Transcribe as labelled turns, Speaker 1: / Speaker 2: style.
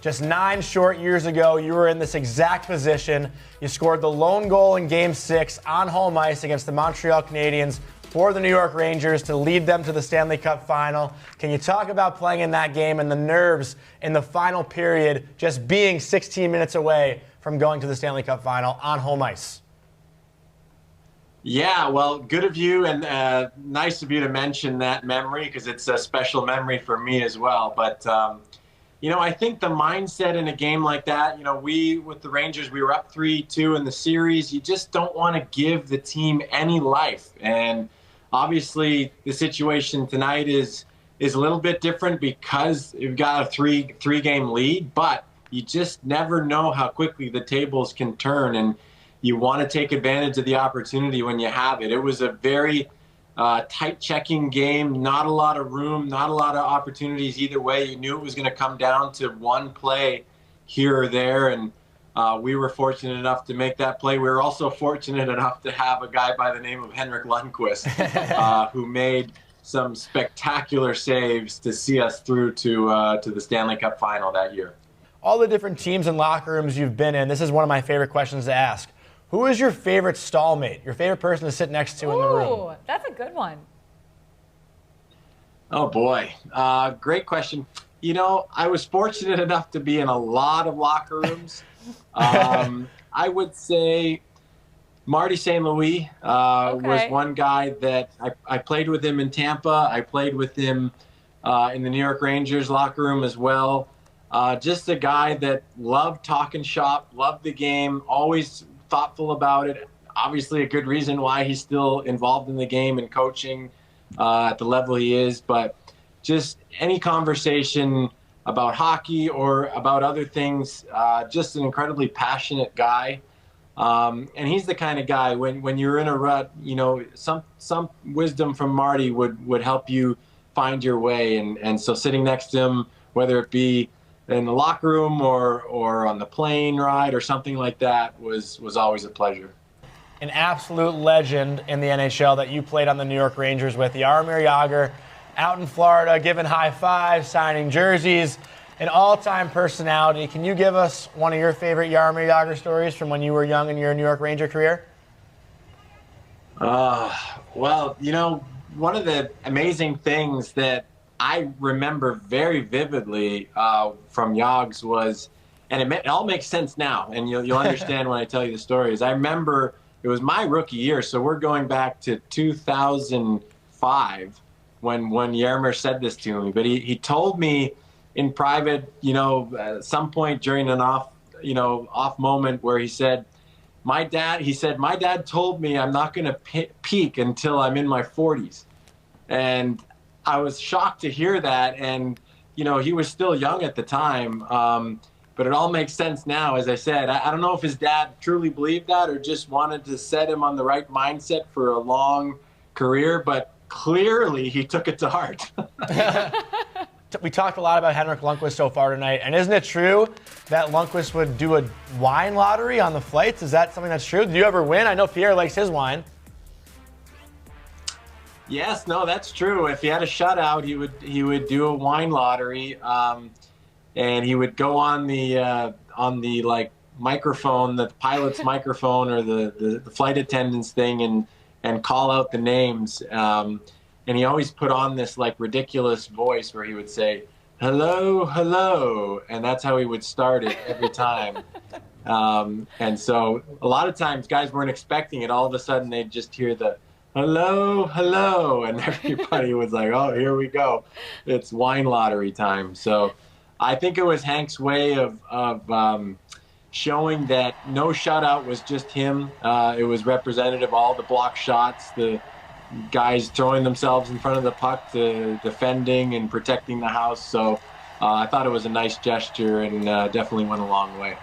Speaker 1: Just 9 short years ago, you were in this exact position. You scored the lone goal in Game 6 on home ice against the Montreal Canadiens for the New York Rangers to lead them to the Stanley Cup final. Can you talk about playing in that game and the nerves in the final period, just being 16 minutes away from going to the Stanley Cup final on home ice?
Speaker 2: Yeah, well, good of you, and nice of you to mention that memory, because it's a special memory for me as well. But I think the mindset in a game like that, with the Rangers, we were up 3-2 in the series. You just don't want to give the team any life. And obviously the situation tonight is a little bit different because you've got a three game lead, but you just never know how quickly the tables can turn, and you want to take advantage of the opportunity when you have it. It was a very tight checking game, not a lot of room, not a lot of opportunities either way. You knew it was going to come down to one play here or there, and we were fortunate enough to make that play. We were also fortunate enough to have a guy by the name of Henrik Lundqvist who made some spectacular saves to see us through to the Stanley Cup final that year.
Speaker 1: All the different teams and locker rooms you've been in, this is one of my favorite questions to ask. Who is your favorite stallmate, your favorite person to sit next to in the room?
Speaker 3: Ooh, that's a good one.
Speaker 2: Oh, boy. Great question. I was fortunate enough to be in a lot of locker rooms. I would say Marty St. Louis was one guy that I played with him in Tampa. I played with him in the New York Rangers locker room as well. Just a guy that loved talking shop, loved the game, always thoughtful about it. Obviously a good reason why he's still involved in the game and coaching at the level he is. But just any conversation about hockey or about other things, just an incredibly passionate guy. And he's the kind of guy when you're in a rut, some wisdom from Marty would help you find your way. And so sitting next to him, whether it be in the locker room or on the plane ride or something like that, was always a pleasure.
Speaker 1: An absolute legend in the NHL that you played on the New York Rangers with, Jaromir Jagr, out in Florida, giving high fives, signing jerseys, an all-time personality. Can you give us one of your favorite Jaromir Jagr stories from when you were young in your New York Ranger career?
Speaker 2: Well, one of the amazing things that I remember very vividly from Yogs was, and it all makes sense now, and you'll understand when I tell you the stories. I remember it was my rookie year, so we're going back to 2005 when Jaromir said this to me. But he told me in private, at some point during an off moment where he said, my dad told me I'm not going to peak until I'm in my 40s. And I was shocked to hear that, and he was still young at the time, but it all makes sense now. As I said, I don't know if his dad truly believed that or just wanted to set him on the right mindset for a long career, but clearly he took it to heart.
Speaker 1: We talked a lot about Henrik Lundqvist so far tonight, and isn't it true that Lundqvist would do a wine lottery on the flights? Is that something that's true? Did you ever win? I know Pierre likes his wine.
Speaker 2: Yes, no, that's true. If he had a shutout, he would do a wine lottery, and he would go on the microphone, the pilot's microphone or the flight attendant's thing, and call out the names. And he always put on this ridiculous voice where he would say, "Hello, hello," and that's how he would start it every time. And so a lot of times guys weren't expecting it. All of a sudden they'd just hear the "hello, hello," and everybody was like, "Oh, here we go. It's wine lottery time." So I think it was Hank's way of showing that no shutout was just him. It was representative of all the block shots, the guys throwing themselves in front of the puck, to defending and protecting the house. So I thought it was a nice gesture and definitely went a long way.